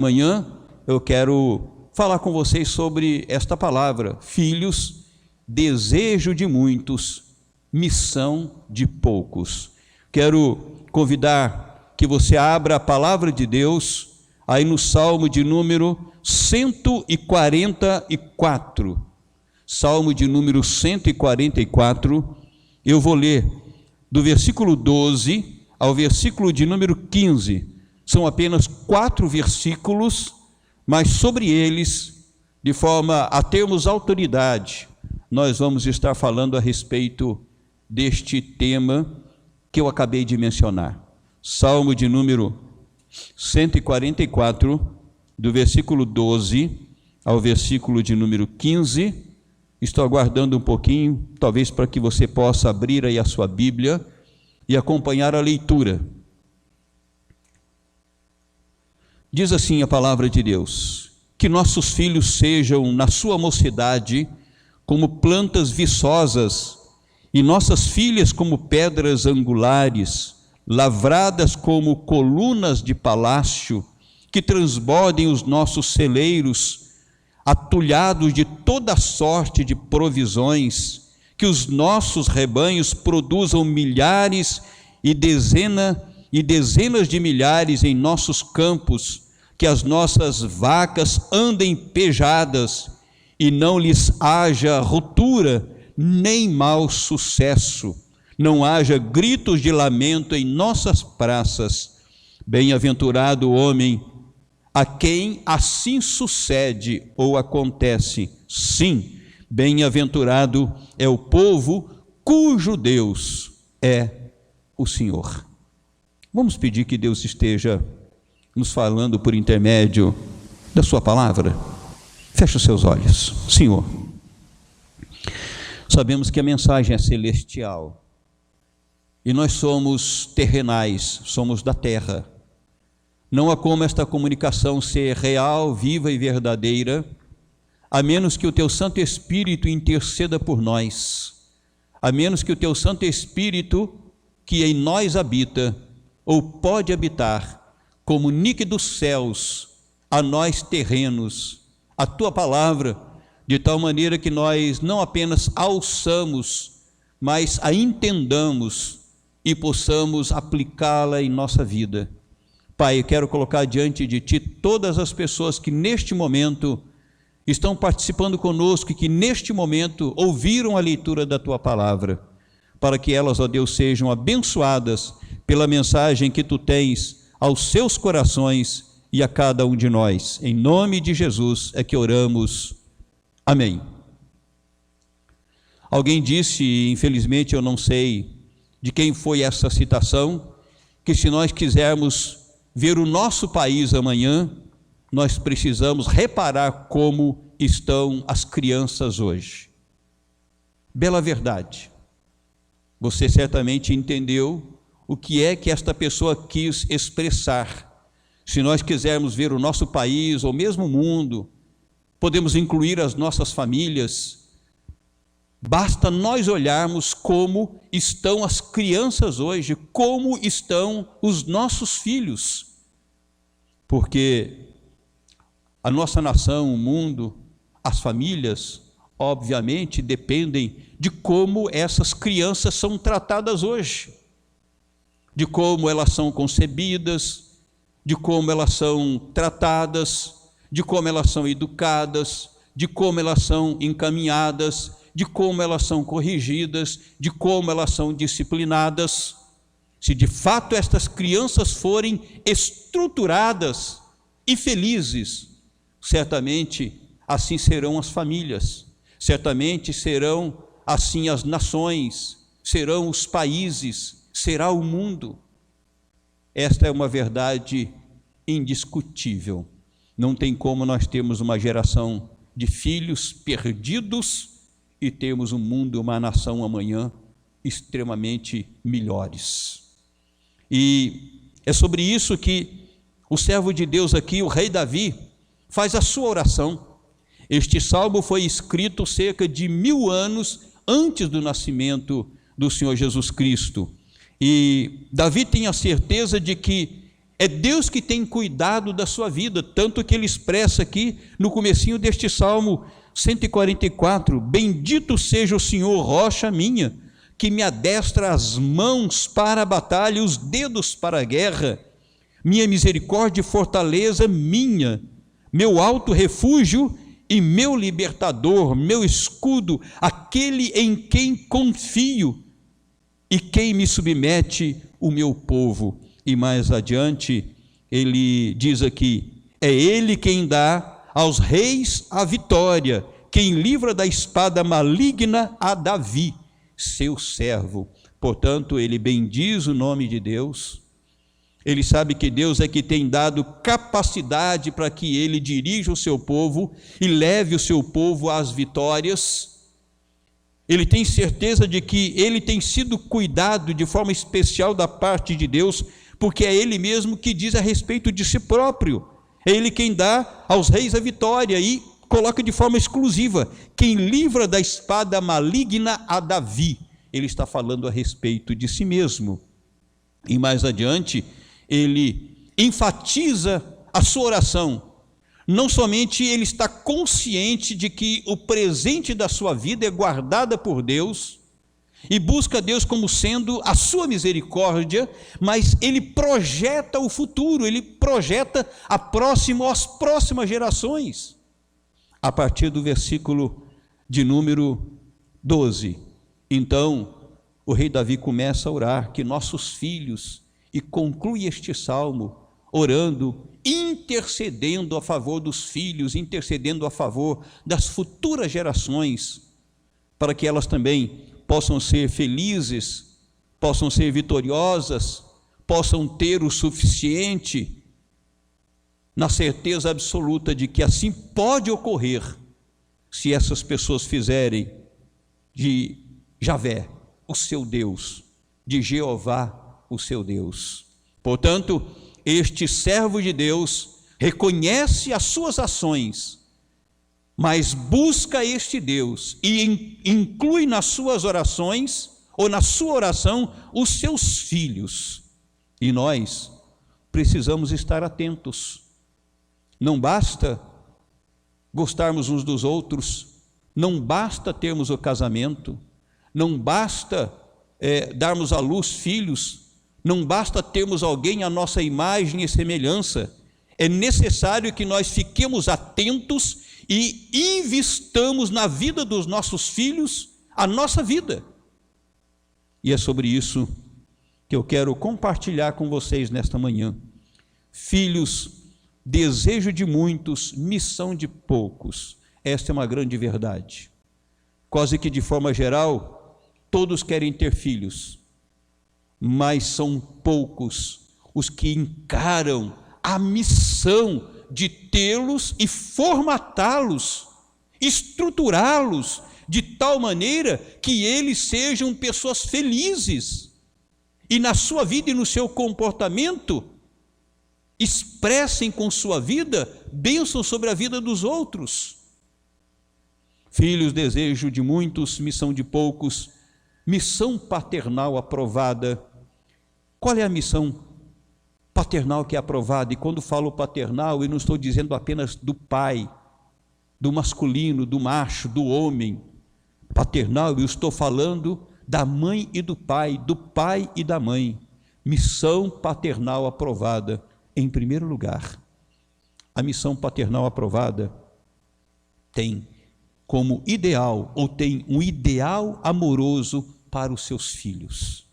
Amanhã eu quero falar com vocês sobre esta palavra: filhos, desejo de muitos, missão de poucos. Quero convidar que você abra a palavra de Deus aí no Salmo de número 144. Salmo de número 144, eu vou ler do versículo 12 ao versículo de número 15. São apenas 4 versículos, mas sobre eles, de forma a termos autoridade, nós vamos estar falando a respeito deste tema que eu acabei de mencionar. Salmo de número 144, do versículo 12 ao versículo de número 15. Estou aguardando um pouquinho, talvez para que você possa abrir aí a sua Bíblia e acompanhar a leitura. Diz assim a palavra de Deus: que nossos filhos sejam na sua mocidade como plantas viçosas, e nossas filhas como pedras angulares, lavradas como colunas de palácio, que transbordem os nossos celeiros, atulhados de toda sorte de provisões, que os nossos rebanhos produzam milhares e dezenas de milhares em nossos campos, que as nossas vacas andem pejadas e não lhes haja ruptura nem mau sucesso, não haja gritos de lamento em nossas praças. Bem-aventurado o homem a quem assim sucede ou acontece. Sim, bem-aventurado é o povo cujo Deus é o Senhor. Vamos pedir que Deus esteja nos falando por intermédio da sua palavra. Feche os seus olhos. Senhor, sabemos que a mensagem é celestial e nós somos terrenais, somos da terra. Não há como esta comunicação ser real, viva e verdadeira, a menos que o Teu Santo Espírito interceda por nós, a menos que o Teu Santo Espírito, que em nós habita, ou pode habitar, comunique dos céus a nós terrenos a Tua palavra, de tal maneira que nós não apenas a ouçamos, mas a entendamos e possamos aplicá-la em nossa vida. Pai, eu quero colocar diante de Ti todas as pessoas que neste momento estão participando conosco e que neste momento ouviram a leitura da Tua palavra, para que elas, ó Deus, sejam abençoadas pela mensagem que Tu tens aos seus corações e a cada um de nós. Em nome de Jesus é que oramos. Amém. Alguém disse, infelizmente eu não sei de quem foi essa citação, que se nós quisermos ver o nosso país amanhã, nós precisamos reparar como estão as crianças hoje. Bela verdade. Você certamente entendeu o que é que esta pessoa quis expressar. Se nós quisermos ver o nosso país, ou mesmo o mundo, podemos incluir as nossas famílias, basta nós olharmos como estão as crianças hoje, como estão os nossos filhos. Porque a nossa nação, o mundo, as famílias, obviamente, dependem de como essas crianças são tratadas hoje, de como elas são concebidas, de como elas são tratadas, de como elas são educadas, de como elas são encaminhadas, de como elas são corrigidas, de como elas são disciplinadas. Se de fato estas crianças forem estruturadas e felizes, certamente assim serão as famílias, certamente serão assim as nações, serão os países, será o mundo. Esta é uma verdade indiscutível. Não tem como nós termos uma geração de filhos perdidos e termos um mundo, uma nação amanhã extremamente melhores. E é sobre isso que o servo de Deus aqui, o rei Davi, faz a sua oração. Este salmo foi escrito cerca de 1000 anos antes do nascimento do Senhor Jesus Cristo. E Davi tem a certeza de que É Deus que tem cuidado da sua vida, tanto que ele expressa aqui no comecinho deste Salmo 144, bendito seja o Senhor, rocha minha, que me adestra as mãos para a batalha, os dedos para a guerra, minha misericórdia e fortaleza minha, meu alto refúgio e meu libertador, meu escudo, aquele em quem confio e quem me submete o meu povo. E mais adiante, ele diz aqui, é ele quem dá aos reis a vitória, quem livra da espada maligna a Davi, seu servo. Portanto, ele bendiz o nome de Deus, ele sabe que Deus é que tem dado capacidade para que ele dirija o seu povo e leve o seu povo às vitórias. Ele tem certeza de que ele tem sido cuidado de forma especial da parte de Deus, porque é ele mesmo que diz a respeito de si próprio. É ele quem dá aos reis a vitória e coloca de forma exclusiva, quem livra da espada maligna a Davi. Ele está falando a respeito de si mesmo. E mais adiante, ele enfatiza a sua oração. Não somente ele está consciente de que o presente da sua vida é guardada por Deus, e busca Deus como sendo a sua misericórdia, mas ele projeta o futuro, ele projeta as próximas gerações. A partir do versículo de número 12, então o rei Davi começa a orar que nossos filhos, e conclui este salmo orando, intercedendo a favor dos filhos, intercedendo a favor das futuras gerações, para que elas também possam ser felizes, possam ser vitoriosas, possam ter o suficiente, na certeza absoluta de que assim pode ocorrer, se essas pessoas fizerem de Javé o seu Deus, de Jeová o seu Deus. Portanto, este servo de Deus reconhece as suas ações, mas busca este Deus e inclui nas suas orações, ou na sua oração, os seus filhos. E nós precisamos estar atentos. Não basta gostarmos uns dos outros, não basta termos o casamento, não basta darmos à luz filhos, não basta termos alguém à nossa imagem e semelhança. É necessário que nós fiquemos atentos e investamos na vida dos nossos filhos a nossa vida. E é sobre isso que eu quero compartilhar com vocês nesta manhã. Filhos, desejo de muitos, missão de poucos. Esta é uma grande verdade. Quase que de forma geral, todos querem ter filhos, mas são poucos os que encaram a missão de tê-los e formatá-los, estruturá-los de tal maneira que eles sejam pessoas felizes e na sua vida e no seu comportamento expressem com sua vida bênçãos sobre a vida dos outros. Filhos, desejo de muitos, missão de poucos, missão paternal aprovada. Qual é a missão paternal que é aprovada? E quando falo paternal, eu não estou dizendo apenas do pai, do masculino, do macho, do homem. Paternal, eu estou falando da mãe e do pai e da mãe. Missão paternal aprovada, em primeiro lugar. A missão paternal aprovada tem como ideal, ou tem um ideal amoroso para os seus filhos.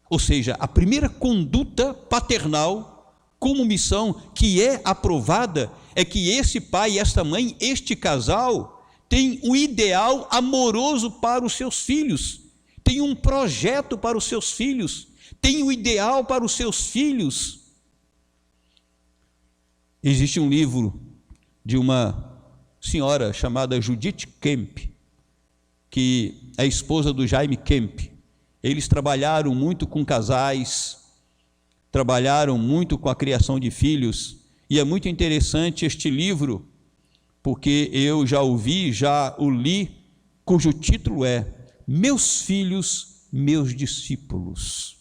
Ou seja, a primeira conduta paternal como missão que é aprovada é que esse pai e esta mãe, este casal, tem um ideal amoroso para os seus filhos, tem um projeto para os seus filhos, tem um ideal para os seus filhos. Existe um livro de uma senhora chamada Judith Kemp, que é a esposa do Jaime Kemp. Eles trabalharam muito com casais, trabalharam muito com a criação de filhos, e é muito interessante este livro, porque eu já o li, cujo título é Meus Filhos, Meus Discípulos.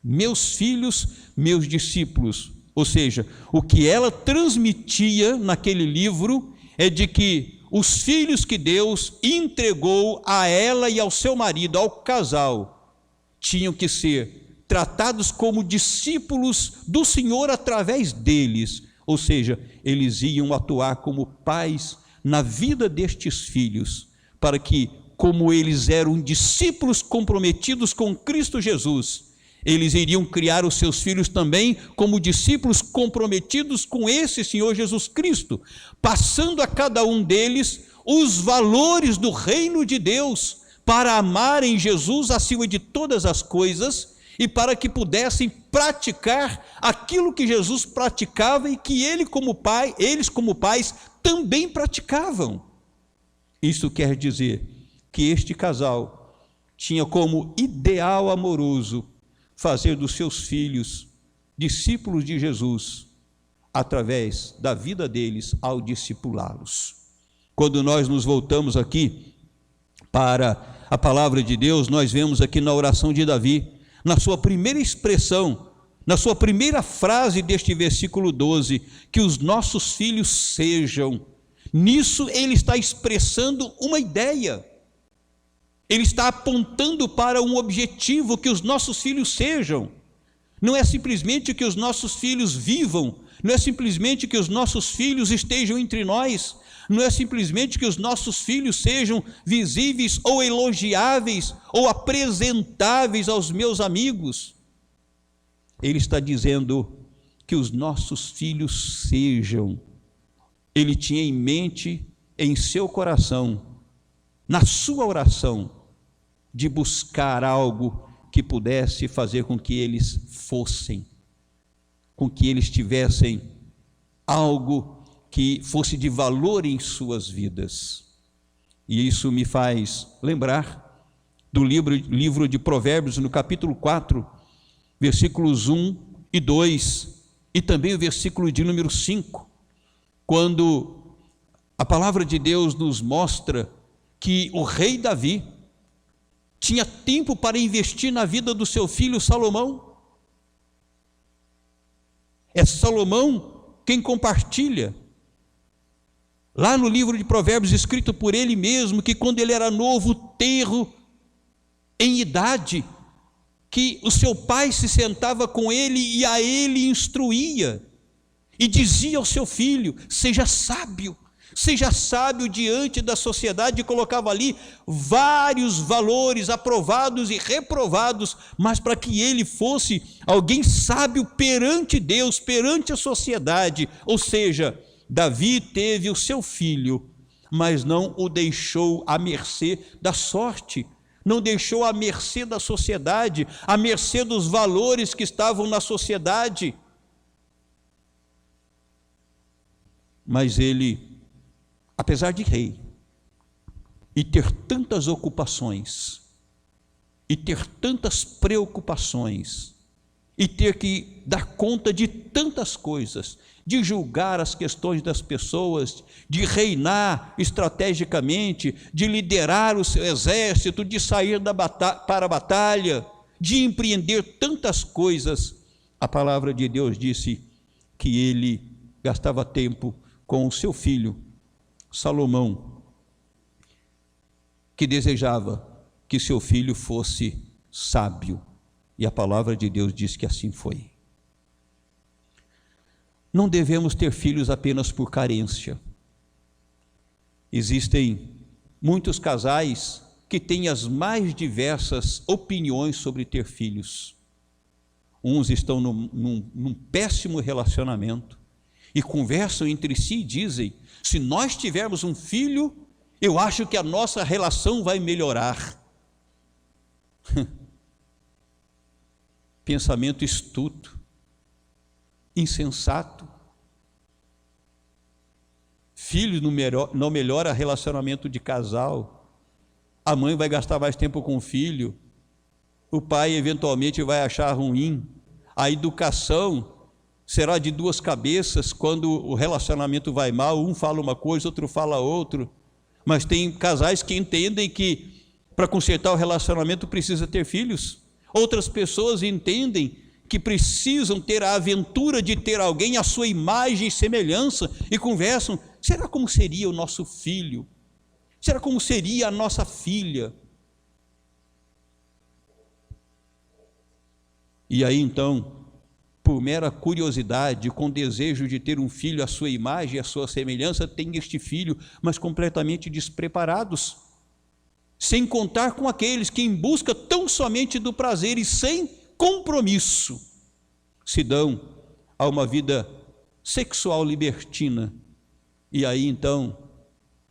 Meus Filhos, Meus Discípulos. Ou seja, o que ela transmitia naquele livro é de que os filhos que Deus entregou a ela e ao seu marido, ao casal, tinham que ser tratados como discípulos do Senhor através deles. Ou seja, eles iam atuar como pais na vida destes filhos, para que, como eles eram discípulos comprometidos com Cristo Jesus, eles iriam criar os seus filhos também como discípulos comprometidos com esse Senhor Jesus Cristo, passando a cada um deles os valores do reino de Deus, para amarem Jesus acima de todas as coisas e para que pudessem praticar aquilo que Jesus praticava e que eles como pais também praticavam. Isso quer dizer que este casal tinha como ideal amoroso fazer dos seus filhos discípulos de Jesus através da vida deles ao discipulá-los. Quando nós nos voltamos aqui para a palavra de Deus, nós vemos aqui na oração de Davi, na sua primeira expressão, na sua primeira frase deste versículo 12, que os nossos filhos sejam. Nisso ele está expressando uma ideia. Ele está apontando para um objetivo, que os nossos filhos sejam. Não é simplesmente que os nossos filhos vivam, não é simplesmente que os nossos filhos estejam entre nós, não é simplesmente que os nossos filhos sejam visíveis ou elogiáveis ou apresentáveis aos meus amigos. Ele está dizendo que os nossos filhos sejam. Ele tinha em mente, em seu coração, na sua oração, de buscar algo que pudesse fazer com que eles fossem, com que eles tivessem algo que fosse de valor em suas vidas. E isso me faz lembrar do livro de Provérbios, no capítulo 4, versículos 1 e 2, e também o versículo de número 5, quando a palavra de Deus nos mostra que o rei Davi tinha tempo para investir na vida do seu filho Salomão. É Salomão quem compartilha, lá no livro de Provérbios, escrito por ele mesmo, que quando ele era novo, tenro em idade, que o seu pai se sentava com ele e a ele instruía, e dizia ao seu filho: seja sábio diante da sociedade, e colocava ali vários valores aprovados e reprovados, mas para que ele fosse alguém sábio perante Deus, perante a sociedade. Ou seja, Davi teve o seu filho, mas não o deixou à mercê da sorte, não deixou à mercê da sociedade, à mercê dos valores que estavam na sociedade. Mas ele, apesar de rei, e ter tantas ocupações, e ter tantas preocupações, e ter que dar conta de tantas coisas, de julgar as questões das pessoas, de reinar estrategicamente, de liderar o seu exército, de sair para a batalha, de empreender tantas coisas, a palavra de Deus disse que ele gastava tempo com o seu filho Salomão, que desejava que seu filho fosse sábio, e a palavra de Deus diz que assim foi. Não devemos ter filhos apenas por carência. Existem muitos casais que têm as mais diversas opiniões sobre ter filhos. Uns estão num péssimo relacionamento e conversam entre si e dizem: se nós tivermos um filho, eu acho que a nossa relação vai melhorar. Pensamento estúpido, insensato. Filho não melhora relacionamento de casal. A mãe vai gastar mais tempo com o filho, o pai eventualmente vai achar ruim. A educação será de duas cabeças. Quando o relacionamento vai mal, um fala uma coisa, outro fala outro. Mas tem casais que entendem que para consertar o relacionamento precisa ter filhos. Outras pessoas entendem que precisam ter a aventura de ter alguém à sua imagem e semelhança e conversam: será como seria o nosso filho? Será como seria a nossa filha? E aí então, por mera curiosidade, com desejo de ter um filho à sua imagem e à sua semelhança, tem este filho, mas completamente despreparados, sem contar com aqueles que, em busca tão somente do prazer e sem compromisso, se dão a uma vida sexual libertina, e aí então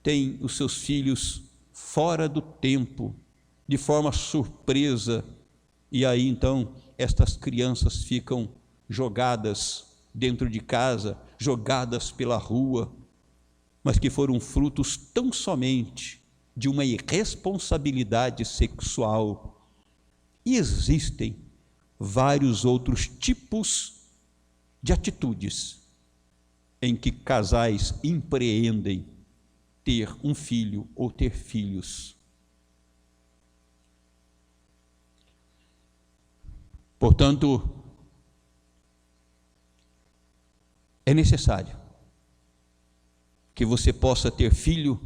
tem os seus filhos fora do tempo, de forma surpresa, e aí então estas crianças ficam jogadas dentro de casa, jogadas pela rua, mas que foram frutos tão somente de uma irresponsabilidade sexual. E existem vários outros tipos de atitudes em que casais empreendem ter um filho ou ter filhos. Portanto, é necessário que você possa ter filho,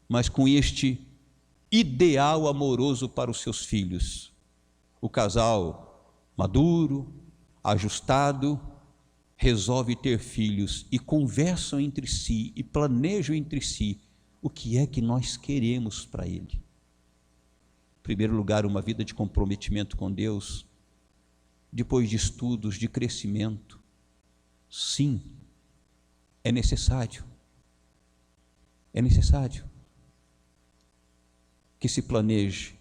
mas com este ideal amoroso para os seus filhos. O casal maduro, ajustado, resolve ter filhos e conversam entre si e planejam entre si o que é que nós queremos para ele. Em primeiro lugar, uma vida de comprometimento com Deus, depois de estudos, de crescimento. Sim, é necessário que se planeje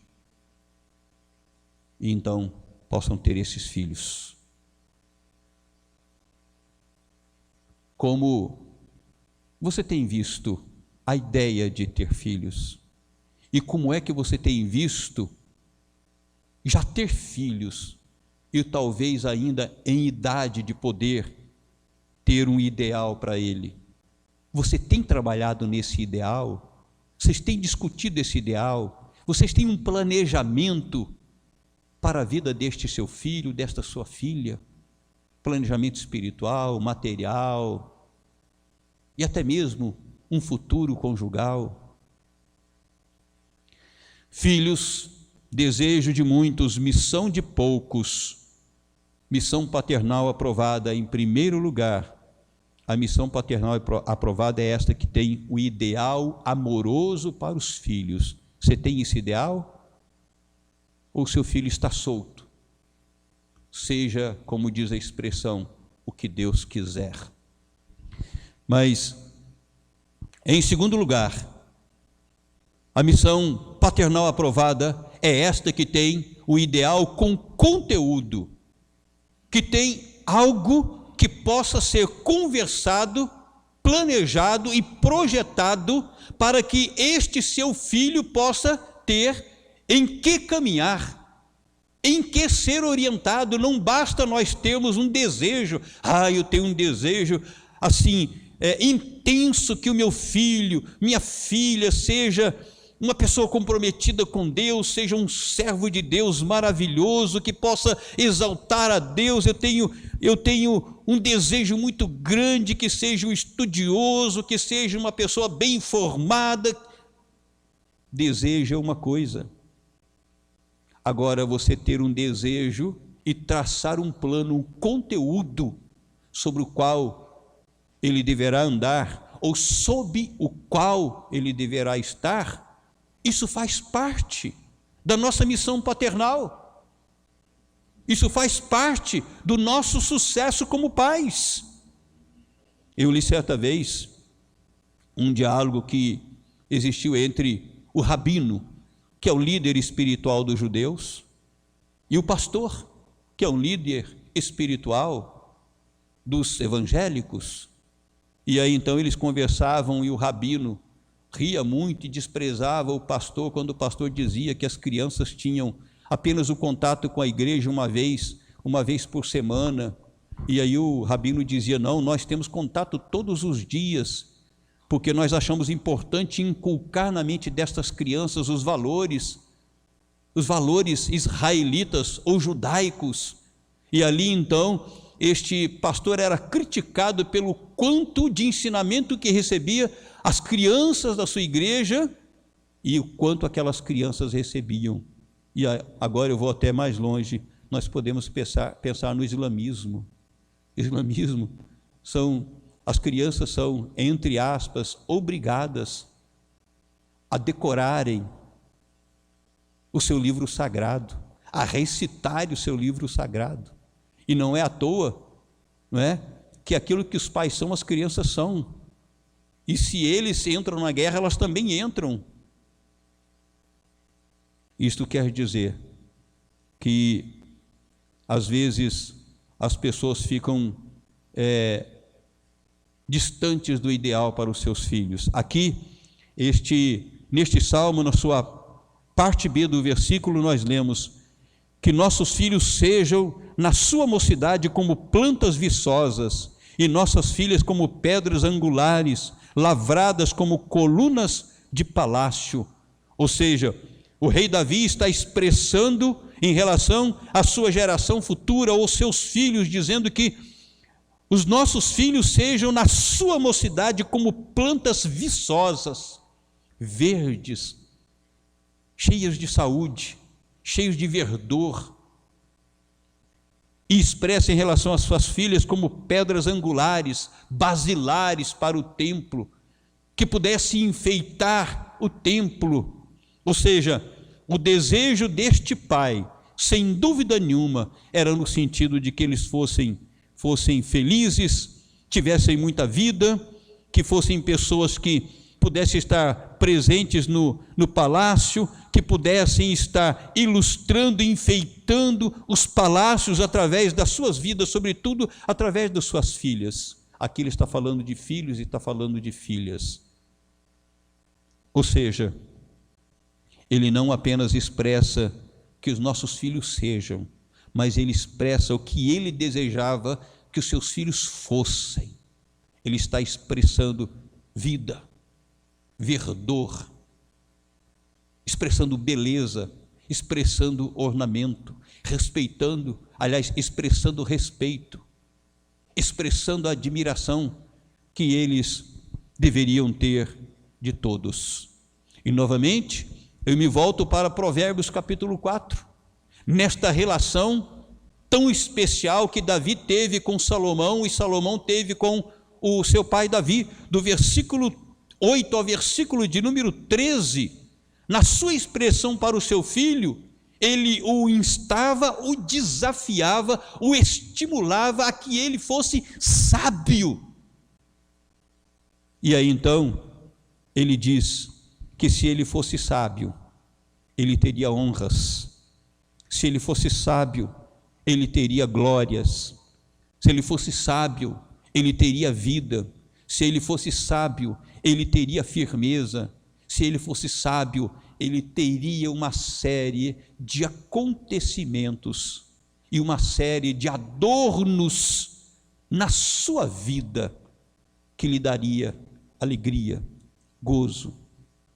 e então possam ter esses filhos. Como você tem visto a ideia de ter filhos? E como é que você tem visto já ter filhos e talvez ainda em idade de poder ter um ideal para ele? Você tem trabalhado nesse ideal? Vocês têm discutido esse ideal? Vocês têm um planejamento para a vida deste seu filho, desta sua filha? Planejamento espiritual, material e até mesmo um futuro conjugal. Filhos, desejo de muitos, missão de poucos. Missão paternal aprovada em primeiro lugar. A missão paternal aprovada é esta que tem o ideal amoroso para os filhos. Você tem esse ideal? Ou seu filho está solto? Seja, como diz a expressão, o que Deus quiser. Mas, em segundo lugar, a missão paternal aprovada é esta que tem o ideal com conteúdo, que tem algo que possa ser conversado, planejado e projetado para que este seu filho possa ter em que caminhar, em que ser orientado. Não basta nós termos um desejo, eu tenho um desejo assim, intenso, que o meu filho, minha filha seja uma pessoa comprometida com Deus, seja um servo de Deus maravilhoso, que possa exaltar a Deus. Eu tenho um desejo muito grande, que seja um estudioso, que seja uma pessoa bem informada. Desejo é uma coisa. Agora, você ter um desejo e traçar um plano, um conteúdo sobre o qual ele deverá andar, ou sob o qual ele deverá estar, isso faz parte da nossa missão paternal. Isso faz parte do nosso sucesso como pais. Eu li certa vez um diálogo que existiu entre o rabino, que é o líder espiritual dos judeus, e o pastor, que é um líder espiritual dos evangélicos. E aí então eles conversavam e o rabino ria muito e desprezava o pastor quando o pastor dizia que as crianças tinham apenas o contato com a igreja uma vez por semana. E aí o rabino dizia: não, nós temos contato todos os dias, porque nós achamos importante inculcar na mente destas crianças os valores israelitas ou judaicos. E ali então, este pastor era criticado pelo quanto de ensinamento que recebia as crianças da sua igreja e o quanto aquelas crianças recebiam. E agora eu vou até mais longe, nós podemos pensar no islamismo. Islamismo as crianças são, entre aspas, obrigadas a decorarem o seu livro sagrado, a recitarem o seu livro sagrado. E não é à toa, não é, que aquilo que os pais são, as crianças são. E se eles entram na guerra, elas também entram. Isto quer dizer que, às vezes, as pessoas ficam distantes do ideal para os seus filhos. Aqui, neste salmo, na sua parte B do versículo, nós lemos que nossos filhos sejam, na sua mocidade, como plantas viçosas, e nossas filhas como pedras angulares, lavradas como colunas de palácio. Ou seja, o rei Davi está expressando em relação à sua geração futura, ou seus filhos, dizendo que os nossos filhos sejam na sua mocidade como plantas viçosas, verdes, cheias de saúde, cheios de verdor, e expressa em relação às suas filhas como pedras angulares, basilares para o templo, que pudesse enfeitar o templo. Ou seja, o desejo deste pai, sem dúvida nenhuma, era no sentido de que eles fossem felizes, tivessem muita vida, que fossem pessoas que pudessem estar presentes no palácio, que pudessem estar ilustrando, enfeitando os palácios através das suas vidas, sobretudo através das suas filhas. Aqui ele está falando de filhos e está falando de filhas. Ou seja, ele não apenas expressa que os nossos filhos sejam, mas ele expressa o que ele desejava que os seus filhos fossem. Ele está expressando vida, verdor, expressando beleza, expressando ornamento, expressando respeito, expressando a admiração que eles deveriam ter de todos. E novamente, eu me volto para Provérbios capítulo 4, nesta relação tão especial que Davi teve com Salomão e Salomão teve com o seu pai Davi, do versículo 8 ao versículo de número 13, na sua expressão para o seu filho, ele o instava, o desafiava, o estimulava a que ele fosse sábio. E aí então, ele diz que se ele fosse sábio, ele teria honras. Se ele fosse sábio, ele teria glórias. Se ele fosse sábio, ele teria vida. Se ele fosse sábio, ele teria firmeza. Se ele fosse sábio, ele teria uma série de acontecimentos e uma série de adornos na sua vida que lhe daria alegria, gozo,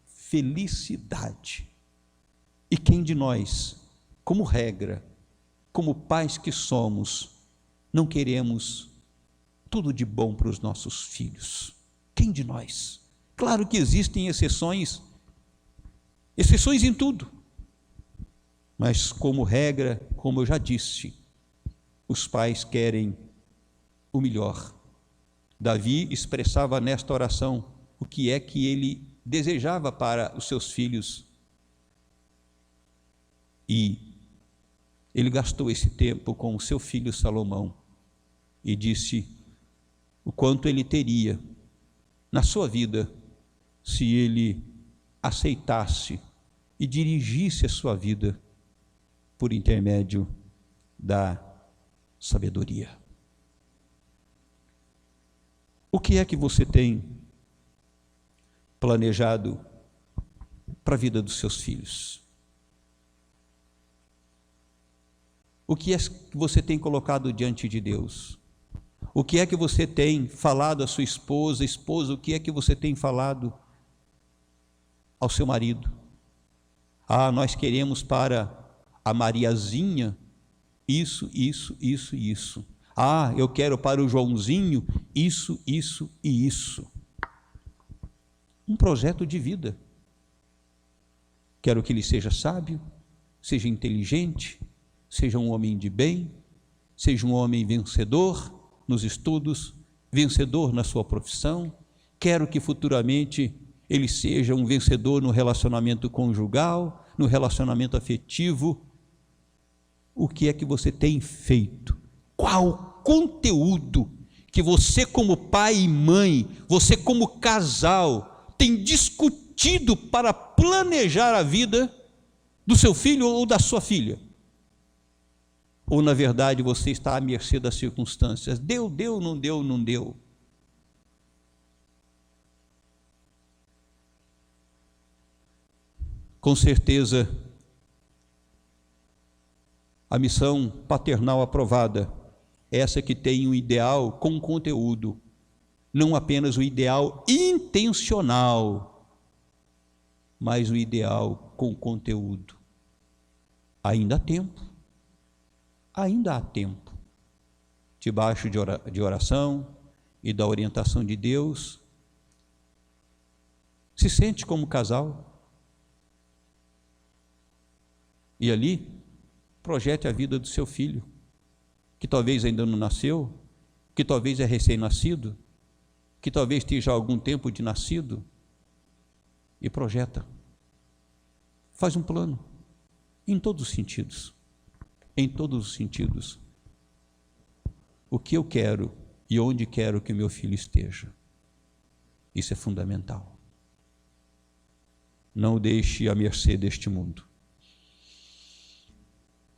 felicidade. E quem de nós, como regra, como pais que somos, não queremos tudo de bom para os nossos filhos? Quem de nós? Claro que existem exceções em tudo, mas como regra, como eu já disse, os pais querem o melhor. Davi expressava nesta oração o que é que ele desejava para os seus filhos, e ele gastou esse tempo com o seu filho Salomão e disse o quanto ele teria na sua vida se ele aceitasse e dirigisse a sua vida por intermédio da sabedoria. O que é que você tem planejado para a vida dos seus filhos? O que é que você tem colocado diante de Deus? O que é que você tem falado à sua esposa, o que é que você tem falado ao seu marido? Nós queremos para a Mariazinha isso, isso, isso e isso. Ah, eu quero para o Joãozinho isso, isso e isso. Um projeto de vida. Quero que ele seja sábio, seja inteligente, seja um homem de bem, seja um homem vencedor nos estudos, vencedor na sua profissão. Quero que futuramente ele seja um vencedor no relacionamento conjugal, no relacionamento afetivo. O que é que você tem feito? Qual conteúdo que você como pai e mãe, você como casal, tem discutido para planejar a vida do seu filho ou da sua filha? Ou na verdade você está à mercê das circunstâncias? Deu, não deu, não deu. Com certeza, a missão paternal aprovada, essa que tem um ideal com conteúdo, não apenas o ideal intencional, mas o ideal com conteúdo. Ainda há tempo, ainda há tempo, debaixo de oração e da orientação de Deus. Se sente como casal e ali projete a vida do seu filho, que talvez ainda não nasceu, que talvez é recém-nascido, que talvez esteja há algum tempo de nascido, e projeta. Faz um plano, em todos os sentidos. Em todos os sentidos. O que eu quero e onde quero que o meu filho esteja. Isso é fundamental. Não o deixe à mercê deste mundo.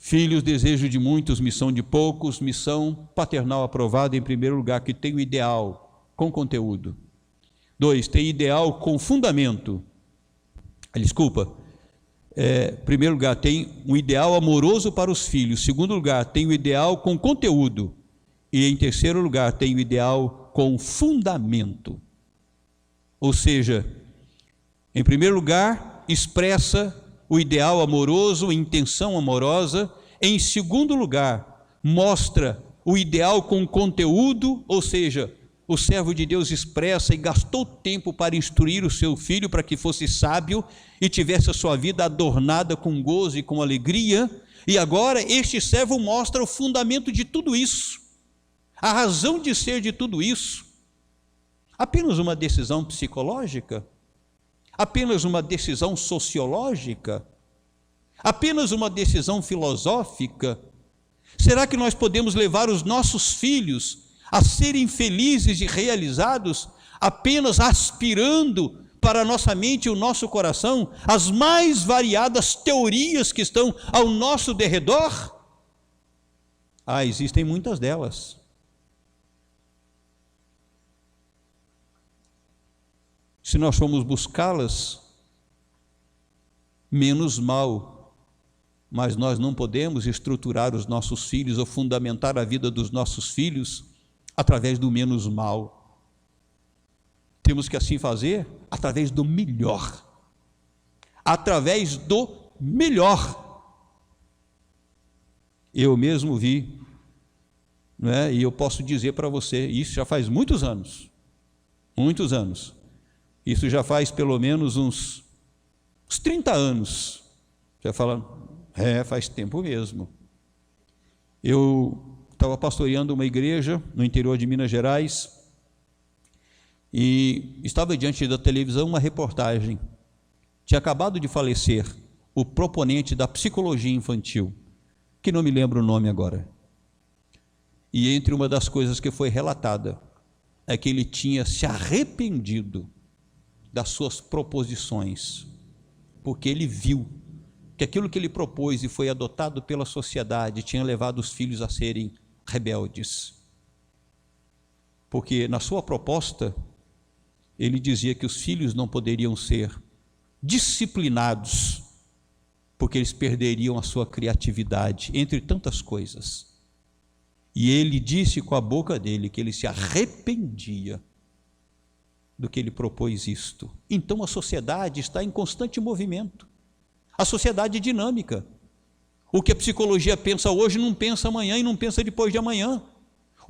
Filhos, desejo de muitos, missão de poucos. Missão paternal aprovada, em primeiro lugar, que tem o ideal com conteúdo. 2, tem ideal com fundamento. Primeiro lugar, tem um ideal amoroso para os filhos. Segundo lugar, tem o ideal com conteúdo. E em terceiro lugar, tem o ideal com fundamento. Ou seja, em primeiro lugar, expressa o ideal amoroso, a intenção amorosa. Em segundo lugar, mostra o ideal com conteúdo, ou seja, o servo de Deus expressa e gastou tempo para instruir o seu filho para que fosse sábio e tivesse a sua vida adornada com gozo e com alegria. E agora este servo mostra o fundamento de tudo isso, a razão de ser de tudo isso. Apenas uma decisão psicológica? Apenas uma decisão sociológica? Apenas uma decisão filosófica? Será que nós podemos levar os nossos filhos a serem felizes e realizados apenas aspirando para a nossa mente e o nosso coração as mais variadas teorias que estão ao nosso derredor? Existem muitas delas. Se nós formos buscá-las, menos mal, mas nós não podemos estruturar os nossos filhos ou fundamentar a vida dos nossos filhos através do menos mal. Temos que assim fazer através do melhor. Através do melhor. Eu mesmo vi, e eu posso dizer para você, isso já faz muitos anos. Isso já faz pelo menos uns 30 anos. Você fala, faz tempo mesmo. Eu estava pastoreando uma igreja no interior de Minas Gerais e estava diante da televisão uma reportagem. Tinha acabado de falecer o proponente da psicologia infantil, que não me lembro o nome agora. E entre uma das coisas que foi relatada é que ele tinha se arrependido das suas proposições, porque ele viu que aquilo que ele propôs e foi adotado pela sociedade tinha levado os filhos a serem rebeldes. Porque na sua proposta, ele dizia que os filhos não poderiam ser disciplinados, porque eles perderiam a sua criatividade, entre tantas coisas. E ele disse com a boca dele que ele se arrependia do que ele propôs isto. Então a sociedade está em constante movimento. A sociedade é dinâmica. O que a psicologia pensa hoje não pensa amanhã e não pensa depois de amanhã.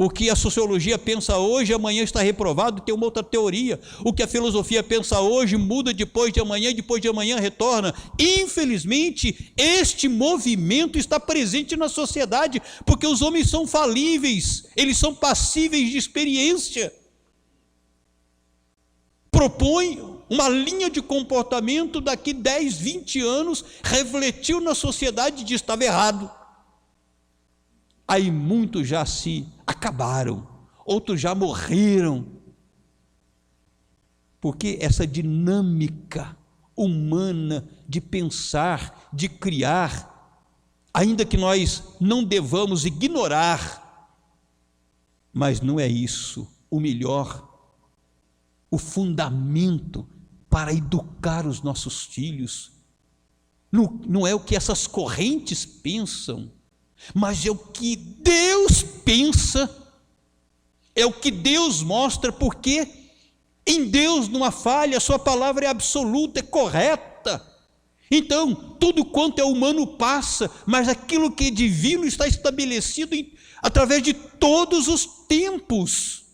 O que a sociologia pensa hoje, amanhã está reprovado, tem uma outra teoria. O que a filosofia pensa hoje, muda depois de amanhã, e depois de amanhã retorna. Infelizmente, este movimento está presente na sociedade, porque os homens são falíveis, eles são passíveis de experiência. Propõe uma linha de comportamento daqui 10, 20 anos, refletiu na sociedade e diz: estava errado. Aí muitos já se acabaram, outros já morreram, porque essa dinâmica humana de pensar, de criar, ainda que nós não devamos ignorar, mas não é isso o melhor, o fundamento para educar os nossos filhos. Não é o que essas correntes pensam, mas é o que Deus pensa, é o que Deus mostra, porque em Deus não há falha, a sua palavra é absoluta, é correta. Então, tudo quanto é humano passa, mas aquilo que é divino está estabelecido através de todos os tempos.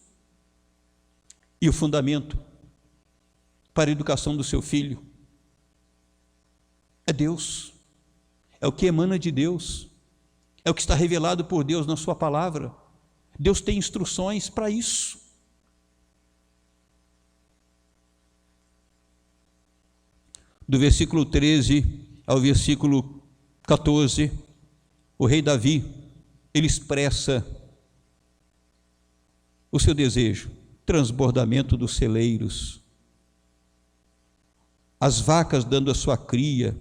E o fundamento para a educação do seu filho é Deus, é o que emana de Deus, é o que está revelado por Deus na sua palavra. Deus tem instruções para isso. Do versículo 13 ao versículo 14, o rei Davi, ele expressa o seu desejo: transbordamento dos celeiros, as vacas dando a sua cria,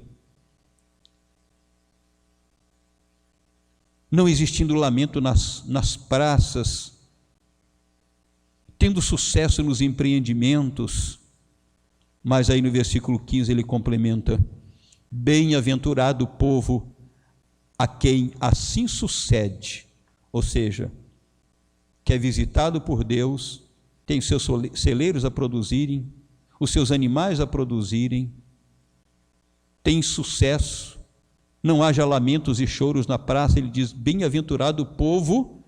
não existindo lamento nas praças, tendo sucesso nos empreendimentos. Mas aí no versículo 15 ele complementa: bem-aventurado o povo a quem assim sucede, ou seja, que é visitado por Deus, tem os seus celeiros a produzirem, os seus animais a produzirem, tem sucesso, não haja lamentos e choros na praça. Ele diz: bem-aventurado o povo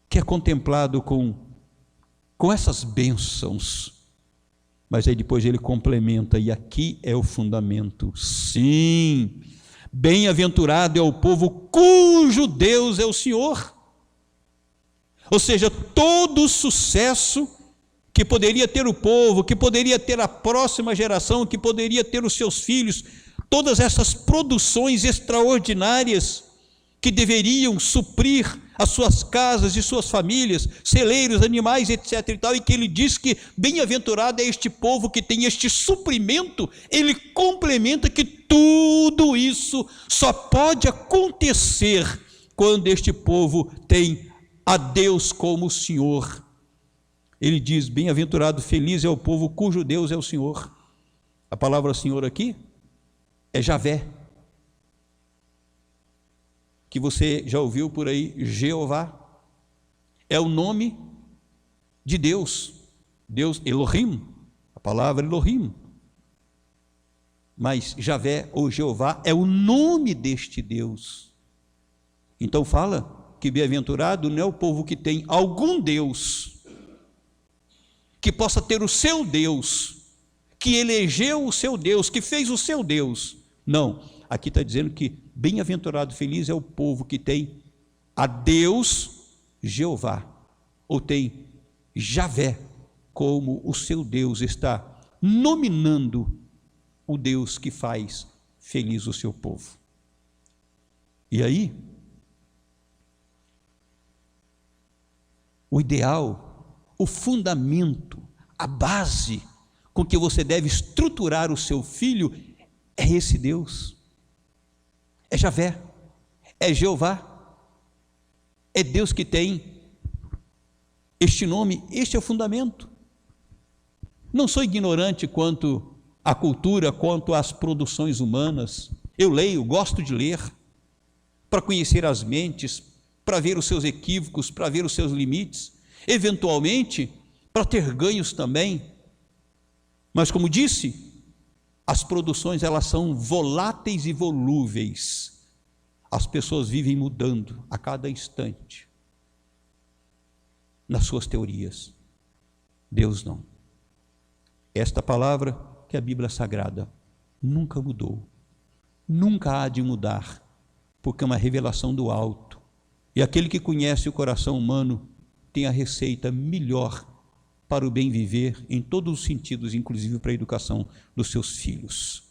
que é contemplado com essas bênçãos. Mas aí depois ele complementa, e aqui é o fundamento: sim, bem-aventurado é o povo cujo Deus é o Senhor. Ou seja, todo o sucesso que poderia ter o povo, que poderia ter a próxima geração, que poderia ter os seus filhos, todas essas produções extraordinárias que deveriam suprir as suas casas e suas famílias, celeiros, animais, etc. e tal, e que ele diz que bem-aventurado é este povo que tem este suprimento. Ele complementa que tudo isso só pode acontecer quando este povo tem a Deus como Senhor. Ele diz: bem-aventurado, feliz é o povo cujo Deus é o Senhor. A palavra Senhor aqui é Javé, que você já ouviu por aí, Jeová, é o nome de Deus, Deus Elohim, a palavra Elohim, mas Javé ou Jeová é o nome deste Deus. Então fala que bem-aventurado não é o povo que tem algum Deus, que possa ter o seu Deus, que elegeu o seu Deus, que fez o seu Deus. Não, aqui está dizendo que bem-aventurado, feliz é o povo que tem a Deus Jeová, ou tem Javé como o seu Deus, está nominando o Deus que faz feliz o seu povo. E aí, o ideal, o fundamento, a base com que você deve estruturar o seu filho é esse Deus. É Javé, é Jeová, é Deus que tem este nome, este é o fundamento. Não sou ignorante quanto à cultura, quanto às produções humanas. Eu leio, gosto de ler, para conhecer as mentes, para ver os seus equívocos, para ver os seus limites, eventualmente para ter ganhos também. Mas como disse, As produções, elas são voláteis e volúveis. As pessoas vivem mudando a cada instante nas suas teorias. Deus não. Esta palavra, que é a Bíblia Sagrada, nunca mudou, nunca há de mudar, porque é uma revelação do alto. E aquele que conhece o coração humano tem a receita melhor para o bem viver em todos os sentidos, inclusive para a educação dos seus filhos.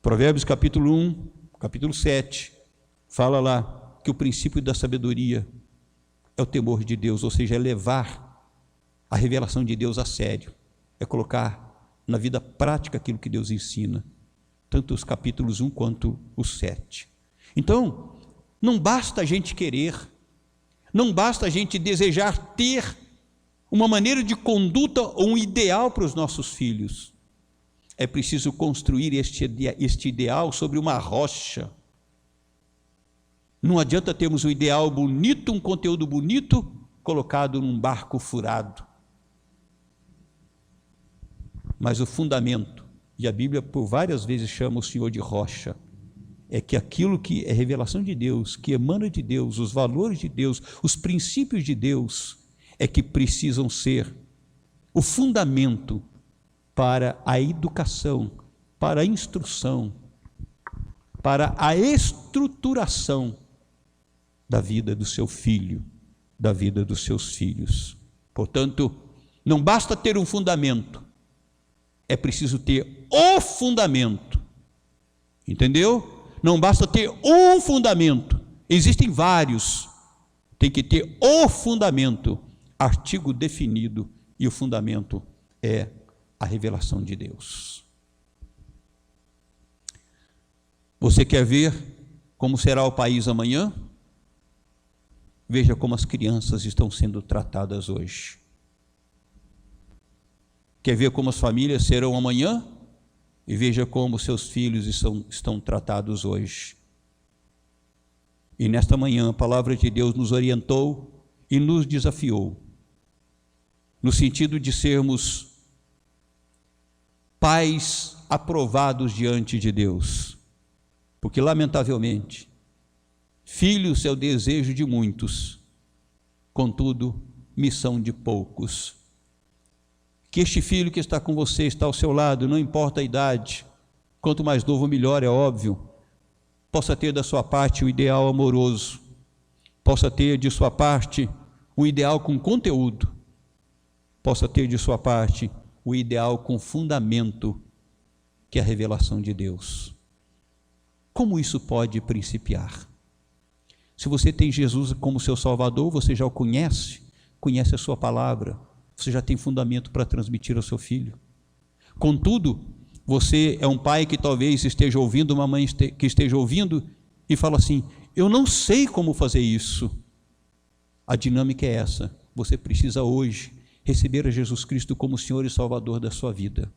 Provérbios capítulo 1, capítulo 7, fala lá que o princípio da sabedoria é o temor de Deus, ou seja, é levar a revelação de Deus a sério, é colocar na vida prática aquilo que Deus ensina, tanto os capítulos 1 quanto os 7. Então, não basta a gente querer, não basta a gente desejar ter uma maneira de conduta ou um ideal para os nossos filhos. É preciso construir este ideal sobre uma rocha. Não adianta termos um ideal bonito, um conteúdo bonito, colocado num barco furado. Mas o fundamento, e a Bíblia por várias vezes chama o Senhor de rocha, é que aquilo que é revelação de Deus, que emana de Deus, os valores de Deus, os princípios de Deus, é que precisam ser o fundamento para a educação, para a instrução, para a estruturação da vida do seu filho, da vida dos seus filhos. Portanto, não basta ter um fundamento, é preciso ter o fundamento. Entendeu? Não basta ter um fundamento, existem vários. Tem que ter o fundamento, artigo definido, e o fundamento é a revelação de Deus. Você quer ver como será o país amanhã? Veja como as crianças estão sendo tratadas hoje. Quer ver como as famílias serão amanhã? E veja como seus filhos estão tratados hoje. E nesta manhã a palavra de Deus nos orientou e nos desafiou, no sentido de sermos pais aprovados diante de Deus. Porque, lamentavelmente, filhos é o desejo de muitos, contudo, missão de poucos. Que este filho que está com você, está ao seu lado, não importa a idade, quanto mais novo melhor, é óbvio, possa ter da sua parte o ideal amoroso, possa ter de sua parte um ideal com conteúdo, possa ter de sua parte o ideal com fundamento, que é a revelação de Deus. Como isso pode principiar? Se você tem Jesus como seu Salvador, você já o conhece a sua palavra, você já tem fundamento para transmitir ao seu filho. Contudo, você é um pai que talvez esteja ouvindo, uma mãe que esteja ouvindo e fala assim: eu não sei como fazer isso. A dinâmica é essa: você precisa hoje receber a Jesus Cristo como Senhor e Salvador da sua vida,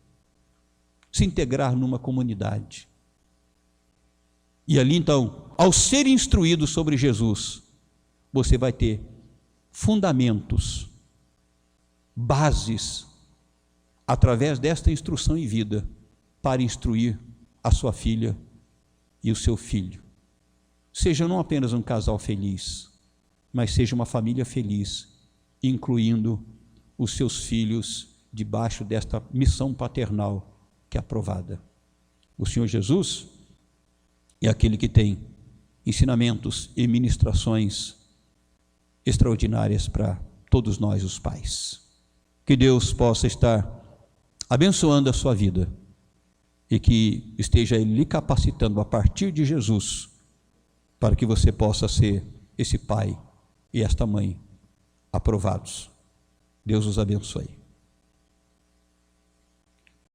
se integrar numa comunidade. E ali então, ao ser instruído sobre Jesus, você vai ter fundamentos, bases, através desta instrução em vida, para instruir a sua filha e o seu filho. Seja não apenas um casal feliz, mas seja uma família feliz, incluindo os seus filhos debaixo desta missão paternal que é aprovada. O Senhor Jesus é aquele que tem ensinamentos e ministrações extraordinárias para todos nós, os pais. Que Deus possa estar abençoando a sua vida e que esteja lhe capacitando a partir de Jesus para que você possa ser esse pai e esta mãe aprovados. Deus os abençoe.